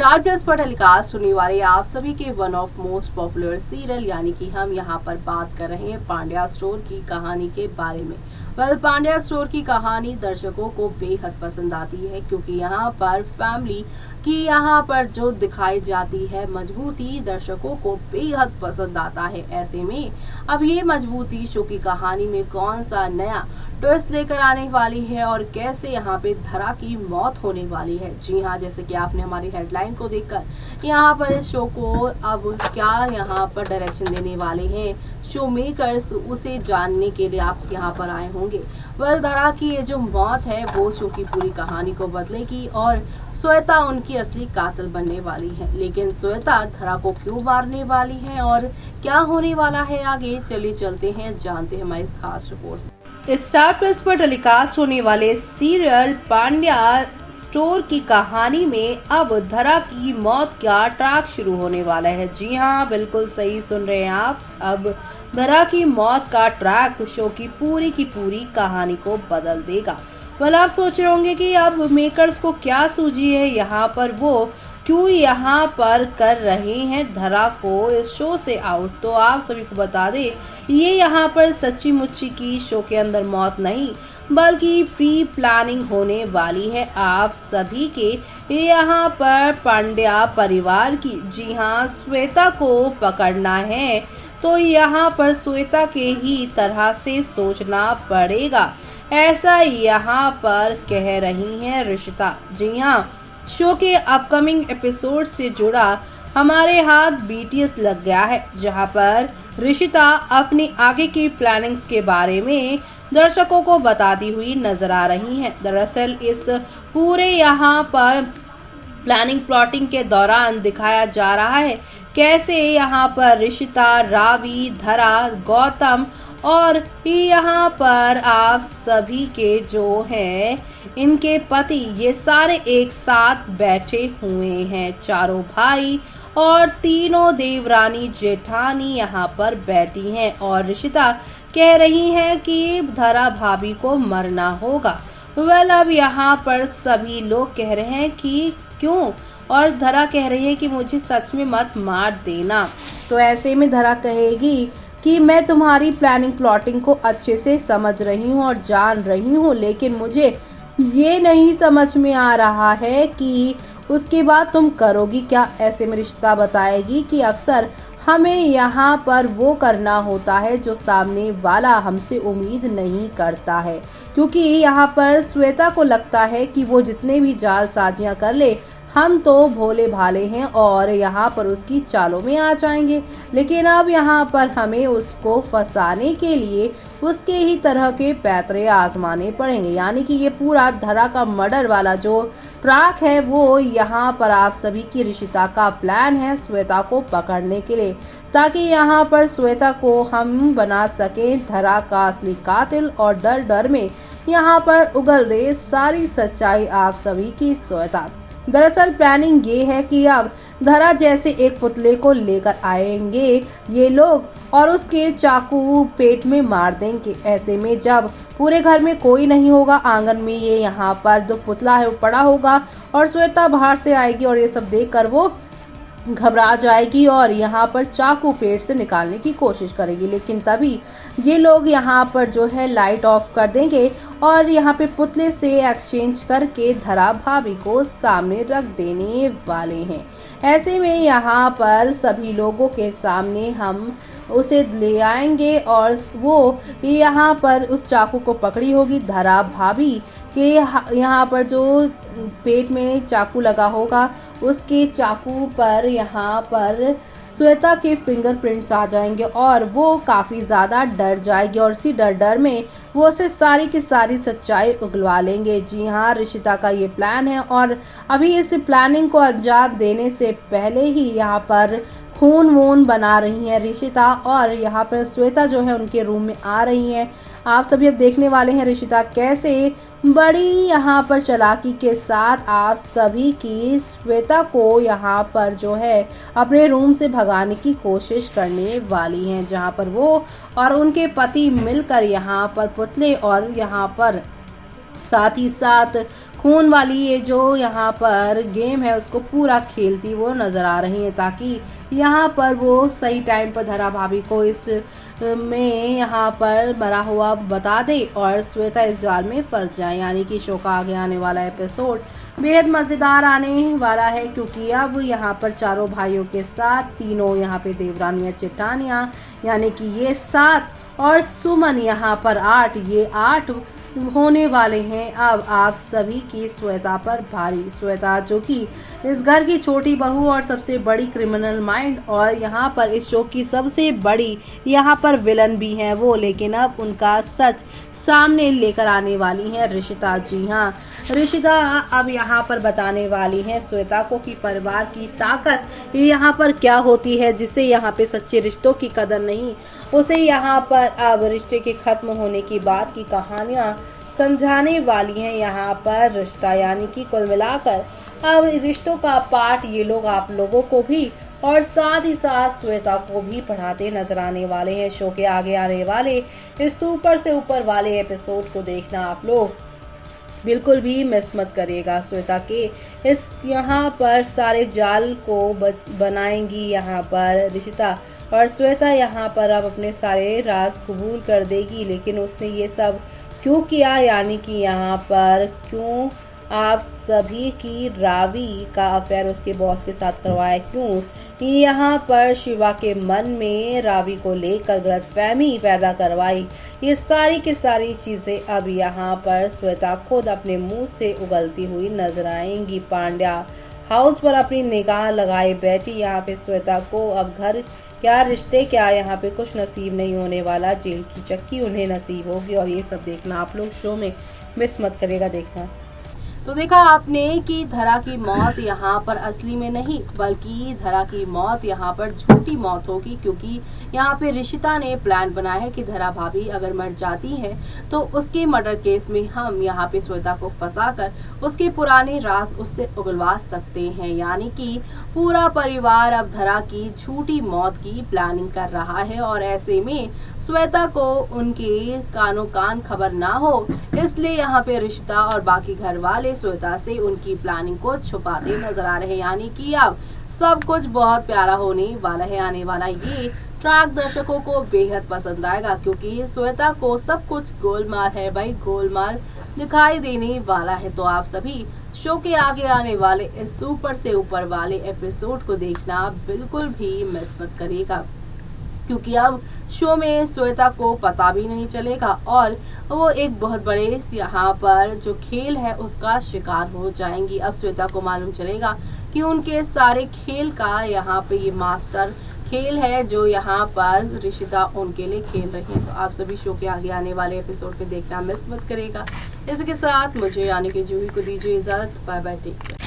Star plus पर telecast होने वाले आप सभी के one of most popular serial यानी कि हम यहाँ पर बात कर रहे हैं पांड्या स्टोर की कहानी के बारे में। पांड्या स्टोर की कहानी दर्शकों को बेहद पसंद आती है क्योंकि यहाँ पर फैमिली की यहाँ पर जो दिखाई जाती है मजबूती दर्शकों को बेहद पसंद आता है। ऐसे में अब ये मजबूती शो की कहानी में कौन सा नया ट्विस्ट लेकर आने वाली है और कैसे यहाँ पे धरा की मौत होने वाली है। जी हाँ, जैसे कि आपने हमारी हेडलाइन को देखकर यहाँ पर इस शो को अब क्या यहाँ पर डायरेक्शन देने वाले हैं शो मेकर्स, उसे जानने के लिए आप यहाँ पर आए होंगे। धरा की ये जो मौत है वो शो की पूरी कहानी को बदलेगी और श्वेता उनकी असली कातिल बनने वाली है। लेकिन श्वेता धरा को क्यों मारने वाली है और क्या होने वाला है आगे, चलिए चलते हैं जानते हैं हमारी इस खास रिपोर्ट। स्टार प्लस पर टेलीकास्ट होने वाले सीरियल पांड्या स्टोर की कहानी में अब धरा की मौत का ट्रैक शुरू होने वाला है। जी हाँ, बिल्कुल सही सुन रहे हैं आप। अब धरा की मौत का ट्रैक शो की पूरी कहानी को बदल देगा। आप सोच रहे होंगे कि अब मेकर्स को क्या सूझी है यहाँ पर, वो क्यों यहाँ पर कर रहे हैं धरा को इस शो से आउट। तो आप सभी को बता दें, ये यहाँ पर सच्ची मुच्ची की शो के अंदर मौत नहीं बल्कि प्री प्लानिंग होने वाली है आप सभी के यहाँ पर पांड्या परिवार की। जी हाँ, श्वेता को पकड़ना है तो यहाँ पर श्वेता के ही तरह से सोचना पड़ेगा, ऐसा यहाँ पर कह रही हैं ऋषिता। जी हाँ, शो के अपकमिंग एपिसोड से जुड़ा हमारे हाथ बीटीएस लग गया है, जहां पर ऋषिता अपनी आगे की प्लानिंग्स के बारे में दर्शकों को बताती हुई नजर आ रही हैं। दरअसल इस पूरे यहाँ पर प्लानिंग प्लॉटिंग के दौरान दिखाया जा रहा है कैसे यहाँ पर ऋषिता, रावी, धरा, गौतम और यहाँ पर आप सभी के जो हैं इनके पति ये सारे एक साथ बैठे हुए हैं। चारों भाई और तीनों देवरानी जेठानी यहाँ पर बैठी हैं और ऋषिता कह रही हैं कि धरा भाभी को मरना होगा। अब यहाँ पर सभी लोग कह रहे हैं कि क्यों, और धरा कह रही है कि मुझे सच में मत मार देना। तो ऐसे में धरा कहेगी कि मैं तुम्हारी प्लानिंग प्लॉटिंग को अच्छे से समझ रही हूँ और जान रही हूँ, लेकिन मुझे ये नहीं समझ में आ रहा है कि उसके बाद तुम करोगी क्या। ऐसे में रिश्ता बताएगी कि अक्सर हमें यहाँ पर वो करना होता है जो सामने वाला हमसे उम्मीद नहीं करता है, क्योंकि यहाँ पर श्वेता को लगता है कि वो जितने भी जालसाजियाँ कर ले हम तो भोले भाले हैं और यहाँ पर उसकी चालों में आ जाएंगे। लेकिन अब यहाँ पर हमें उसको फंसाने के लिए उसके ही तरह के पैतरे आजमाने पड़ेंगे। यानी कि ये पूरा धरा का मर्डर वाला जो ट्रैक है वो यहाँ पर आप सभी की ऋषिता का प्लान है श्वेता को पकड़ने के लिए, ताकि यहाँ पर श्वेता को हम बना सके धरा का असली कातिल और डर डर में यहाँ पर उगल दे सारी सच्चाई आप सभी की श्वेता। दरअसल प्लानिंग ये है कि अब धरा जैसे एक पुतले को लेकर आएंगे ये लोग और उसके चाकू पेट में मार देंगे। ऐसे में जब पूरे घर में कोई नहीं होगा, आंगन में ये यहाँ पर जो पुतला है वो पड़ा होगा और श्वेता बाहर से आएगी और ये सब देखकर वो घबरा जाएगी और यहाँ पर चाकू पेट से निकालने की कोशिश करेगी। लेकिन तभी ये लोग यहाँ पर जो है लाइट ऑफ कर देंगे और यहाँ पे पुतले से एक्सचेंज करके धरा भाभी को सामने रख देने वाले हैं। ऐसे में यहाँ पर सभी लोगों के सामने हम उसे ले आएंगे और वो यहाँ पर उस चाकू को पकड़ी होगी धरा भाभी के यहाँ पर जो पेट में चाकू लगा होगा उसके चाकू पर यहाँ पर श्वेता के फिंगरप्रिंट्स आ जाएंगे और वो काफ़ी ज़्यादा डर जाएगी और इसी डर में वो उसे सारी की सारी सच्चाई उगलवा लेंगे। जी हाँ, ऋषिता का ये प्लान है और अभी इस प्लानिंग को अंजाम देने से पहले ही यहाँ पर खून वून बना रही हैं ऋषिता और यहाँ पर श्वेता जो है उनके रूम में आ रही हैं। आप सभी अब देखने वाले हैं ऋषिता कैसे बड़ी यहाँ पर चालाकी के साथ आप सभी की श्वेता को यहाँ पर जो है अपने रूम से भगाने की कोशिश करने वाली हैं, जहाँ पर वो और उनके पति मिलकर यहाँ पर पुतले और यहाँ पर साथ ही साथ खून वाली ये जो यहाँ पर गेम है उसको पूरा खेलती वो नज़र आ रही है, ताकि यहाँ पर वो सही टाइम पर धरा भाभी को इस में यहाँ पर मरा हुआ बता दे और श्वेता इस जाल में फंस जाए। यानी कि शो का आगे आने वाला एपिसोड बेहद मज़ेदार आने वाला है, क्योंकि अब यहाँ पर चारों भाइयों के साथ तीनों यहाँ पे देवरानियाँ चिट्टानियाँ यानी कि ये 7 और सुमन यहाँ पर 8, ये 8 होने वाले हैं अब आप सभी की श्वेता पर भारी। श्वेता जो कि इस घर की छोटी बहू और सबसे बड़ी क्रिमिनल माइंड और यहाँ पर इस शो की सबसे बड़ी यहाँ पर विलन भी हैं वो, लेकिन अब उनका सच सामने लेकर आने वाली हैं ऋषिता। जी हाँ, ऋषिता अब यहाँ पर बताने वाली हैं श्वेता को कि परिवार की ताकत यहाँ पर क्या होती है, जिससे यहाँ पे सच्चे रिश्तों की कदर नहीं, उसे यहाँ पर अब रिश्ते के खत्म होने की बात की कहानियाँ समझाने वाली हैं यहाँ पर रिश्ता। यानी कि कुल मिलाकर अब रिश्तों का पाठ ये लोग आप लोगों को भी और साथ ही साथ श्वेता को भी पढ़ाते नजर आने वाले हैं। शो के आगे आने वाले इस सुपर से ऊपर वाले एपिसोड को देखना आप लोग बिल्कुल भी मिस मत करिएगा। श्वेता के इस यहाँ पर सारे जाल को बनाएंगी यहाँ पर ऋषिता और श्वेता यहाँ पर अब अपने सारे राज कबूल कर देगी। लेकिन उसने ये सब क्यों किया, यानी कि यहाँ पर क्यों आप सभी की रावी का अफेयर उसके बॉस के साथ करवाया, क्यों यहाँ पर शिवा के मन में रावी को लेकर गलतफहमी पैदा करवाई, ये सारी की सारी चीज़ें अब यहाँ पर श्वेता खुद अपने मुंह से उगलती हुई नजर आएंगी। पांड्या हाउस पर अपनी निगाह लगाए बैठी यहाँ पे श्वेता को अब घर क्या रिश्ते क्या यहाँ पे कुछ नसीब नहीं होने वाला, जेल की चक्की उन्हें नसीब होगी। और ये सब देखना आप लोग शो में मिस मत करेगा देखना। तो देखा आपने कि धरा की मौत यहाँ पर असली में नहीं बल्कि धरा की मौत यहाँ पर झूठी मौत होगी, क्योंकि यहाँ पे ऋषिता ने प्लान बनाया है कि धरा भाभी अगर मर जाती है तो उसके मर्डर केस में हम यहाँ पे श्वेता को फंसाकर उसके पुराने राज उससे उगलवा सकते हैं। यानी कि पूरा परिवार अब धरा की झूठी मौत की प्लानिंग कर रहा है और ऐसे में श्वेता को उनके कानों कान खबर ना हो, इसलिए यहाँ पे ऋषिता और बाकी घर वाले श्वेता से उनकी प्लानिंग को छुपाते नजर आ रहे हैं। यानी कि अब सब कुछ बहुत प्यारा होने वाला है। आने वाला ये ट्रैक दर्शकों को बेहद पसंद आएगा, क्योंकि श्वेता को सब कुछ गोलमाल है भाई, गोलमाल दिखाई देने वाला है। तो आप सभी शो के आगे आने वाले इस सुपर से ऊपर वाले एपिसोड को देखना बिल्कुल भी मिस मत करिएगा, क्योंकि अब शो में श्वेता को पता भी नहीं चलेगा और वो एक बहुत बड़े यहाँ पर जो खेल है उसका शिकार हो जाएंगी। अब श्वेता को मालूम चलेगा कि उनके सारे खेल का यहाँ पे ये मास्टर खेल है जो यहाँ पर ऋषिता उनके लिए खेल रही है। तो आप सभी शो के आगे आने वाले एपिसोड में देखना मिस मत करेगा। इसके साथ मुझे यानी कि जूही को दीजिए इजाजत। Bye bye, take care.